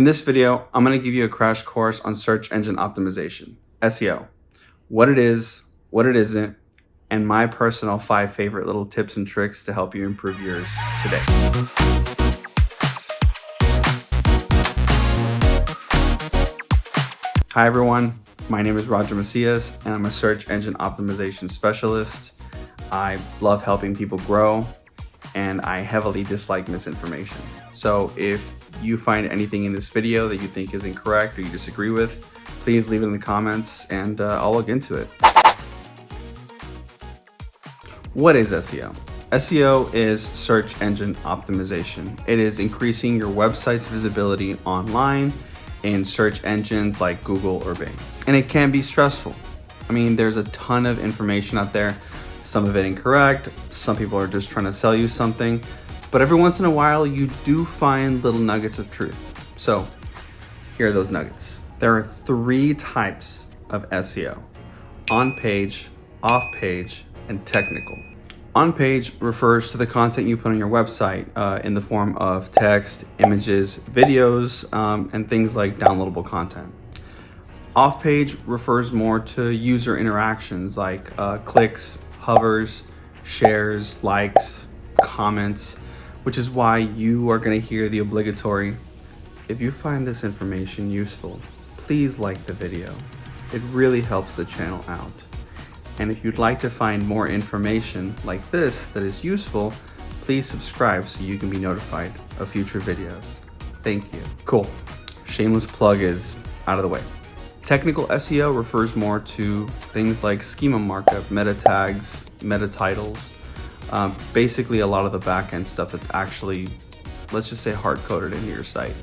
In this video, I'm going to give you a crash course on search engine optimization, SEO, what it is, what it isn't, and my personal 5 favorite little tips and tricks to help you improve yours today. Hi everyone, my name is Roger Macias and I'm a search engine optimization specialist. I love helping people grow and I heavily dislike misinformation. So if you find anything in this video that you think is incorrect or you disagree with, please leave it in the comments and I'll look into it. What is SEO? SEO is search engine optimization. It is increasing your website's visibility online in search engines like Google or Bing. And it can be stressful. I mean, there's a ton of information out there, some of it incorrect, some people are just trying to sell you something, but every once in a while you do find little nuggets of truth. So here are those nuggets. There are 3 types of SEO: on page, off page, and technical. On page refers to the content you put on your website in the form of text, images, videos, and things like downloadable content. Off page refers more to user interactions like clicks, hovers, shares, likes, comments, which is why you are going to hear the obligatory, if you find this information useful, please like the video. It really helps the channel out. And if you'd like to find more information like this that is useful, please subscribe so you can be notified of future videos. Thank you. Cool. Shameless plug is out of the way. Technical SEO refers more to things like schema markup, meta tags, meta titles, basically a lot of the back-end stuff that's actually, let's just say, hard-coded into your site.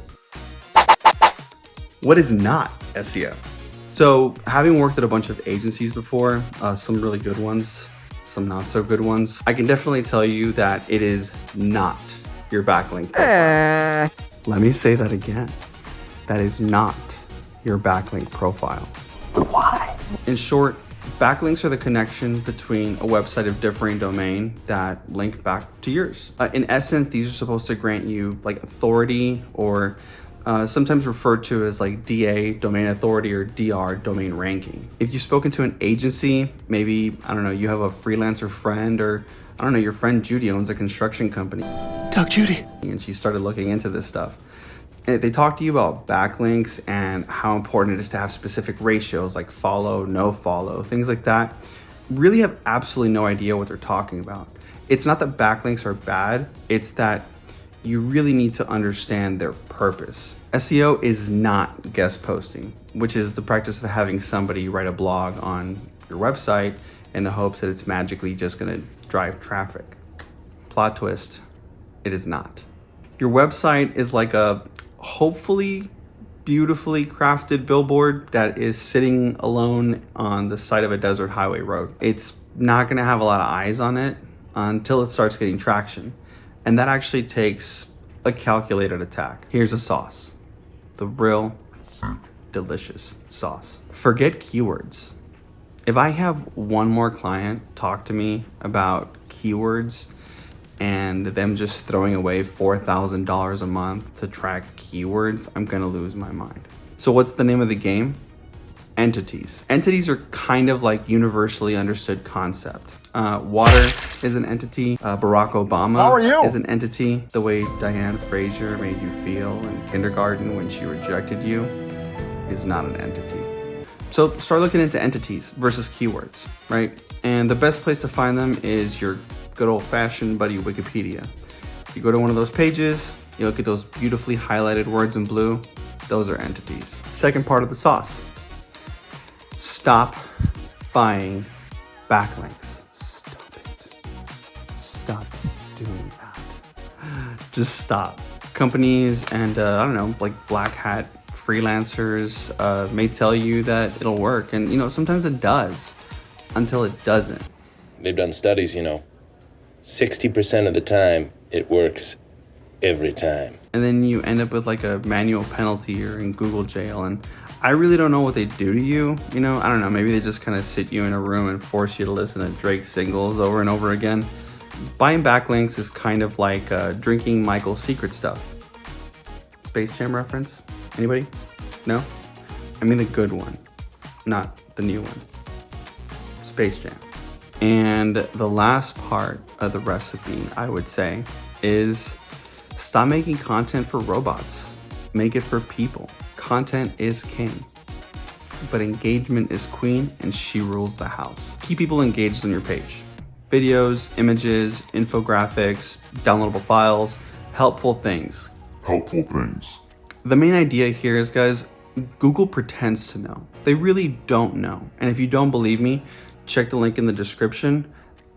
What is not SEO? So having worked at a bunch of agencies before, some really good ones, some not so good ones, I can definitely tell you that it is not your backlink profile. Let me say that again. That is not your backlink profile. Why? In short, backlinks are the connection between a website of differing domain that link back to yours. In essence, these are supposed to grant you like authority, or sometimes referred to as like DA, domain authority, or DR, domain ranking. If you've spoken to an agency, maybe, I don't know, you have a freelancer friend, or I don't know, your friend Judy owns a construction company. Talk Judy. And she started looking into this stuff. And they talk to you about backlinks and how important it is to have specific ratios like follow, no follow, things like that. Really have absolutely no idea what they're talking about. It's not that backlinks are bad, it's that you really need to understand their purpose. SEO is not guest posting, which is the practice of having somebody write a blog on your website in the hopes that it's magically just gonna drive traffic. Plot twist, it is not. Your website is like a hopefully beautifully crafted billboard that is sitting alone on the side of a desert highway road. It's not gonna have a lot of eyes on it until it starts getting traction. And that actually takes a calculated attack. Here's a sauce, the real delicious sauce. Forget keywords. If I have one more client talk to me about keywords and them just throwing away $4,000 a month to track keywords, I'm gonna lose my mind. So what's the name of the game? Entities. Entities are kind of like universally understood concept. Water is an entity. Barack Obama is an entity. The way Diane Fraser made you feel in kindergarten when she rejected you is not an entity. So start looking into entities versus keywords, right? And the best place to find them is your good old-fashioned buddy Wikipedia. You go to one of those pages, you look at those beautifully highlighted words in blue, those are entities. Second part of the sauce. Stop buying backlinks. Stop it. Stop doing that. Just stop. Companies and I don't know, like black hat freelancers may tell you that it'll work, and you know, sometimes it does until it doesn't. They've done studies, 60% of the time it works every time. And then you end up with like a manual penalty or in Google jail, and I really don't know what they do to you. I don't know, maybe they just kind of sit you in a room and force you to listen to Drake's singles over and over again. Buying backlinks is kind of like drinking Michael's Secret Stuff. Space Jam reference? Anybody? No? I mean the good one, not the new one. Space Jam. And the last part of the recipe, I would say, is stop making content for robots. Make it for people. Content is king, but engagement is queen, and she rules the house. Keep people engaged on your page. Videos, images, infographics, downloadable files, helpful things. The main idea here is, guys, Google pretends to know. They really don't know. And if you don't believe me, check the link in the description.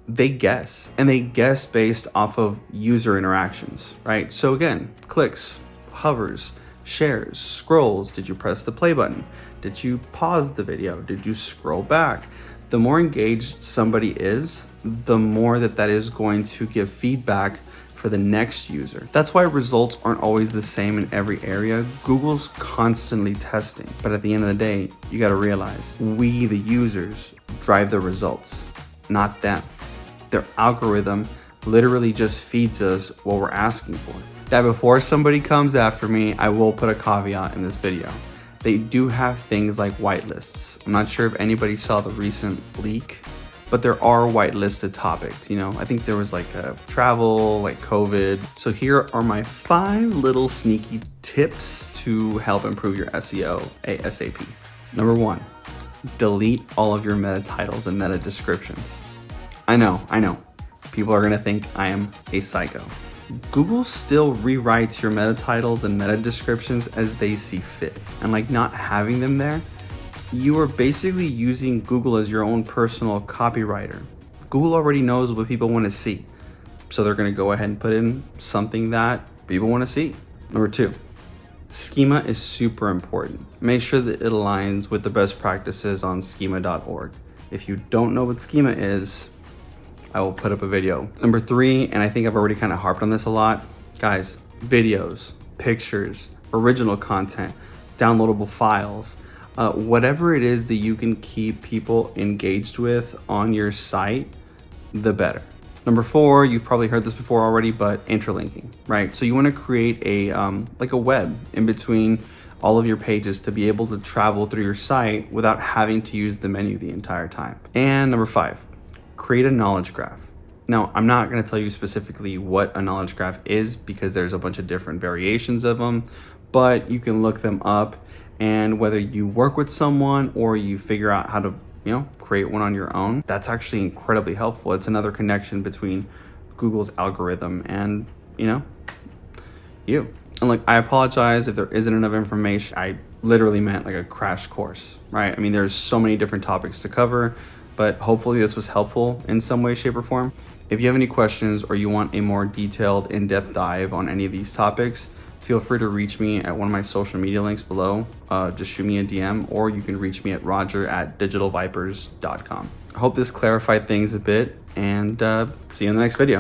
They guess, and they guess based off of user interactions, right? So again, clicks, hovers, shares, scrolls. Did you press the play button? Did you pause the video? Did you scroll back? The more engaged somebody is, the more that is going to give feedback for the next user. That's why results aren't always the same in every area. Google's constantly testing, but at the end of the day, you gotta realize we, the users, drive the results, not them. Their algorithm literally just feeds us what we're asking for. Now, before somebody comes after me, I will put a caveat in this video. They do have things like whitelists. I'm not sure if anybody saw the recent leak, but there are whitelisted topics. You know, I think there was like travel, like COVID. So here are my 5 little sneaky tips to help improve your SEO ASAP. Number 1, delete all of your meta titles and meta descriptions. I know. People are gonna think I am a psycho. Google still rewrites your meta titles and meta descriptions as they see fit. And like not having them there, you are basically using Google as your own personal copywriter. Google already knows what people want to see, so they're going to go ahead and put in something that people want to see. Number 2, schema is super important. Make sure that it aligns with the best practices on schema.org. If you don't know what schema is, I will put up a video. Number 3, and I think I've already kind of harped on this a lot, guys, videos, pictures, original content, downloadable files, whatever it is that you can keep people engaged with on your site, the better. Number 4, you've probably heard this before already, but interlinking, right? So you want to create a like a web in between all of your pages to be able to travel through your site without having to use the menu the entire time. And number 5, create a knowledge graph. Now, I'm not going to tell you specifically what a knowledge graph is because there's a bunch of different variations of them, but you can look them up. And whether you work with someone or you figure out how to, create one on your own, that's actually incredibly helpful. It's another connection between Google's algorithm and, you. And like, I apologize if there isn't enough information. I literally meant like a crash course, right? I mean, there's so many different topics to cover, but hopefully this was helpful in some way, shape, or form. If you have any questions or you want a more detailed, in-depth dive on any of these topics, feel free to reach me at one of my social media links below. Just shoot me a DM, or you can reach me at roger@digitalvipers.com. I hope this clarified things a bit, and see you in the next video.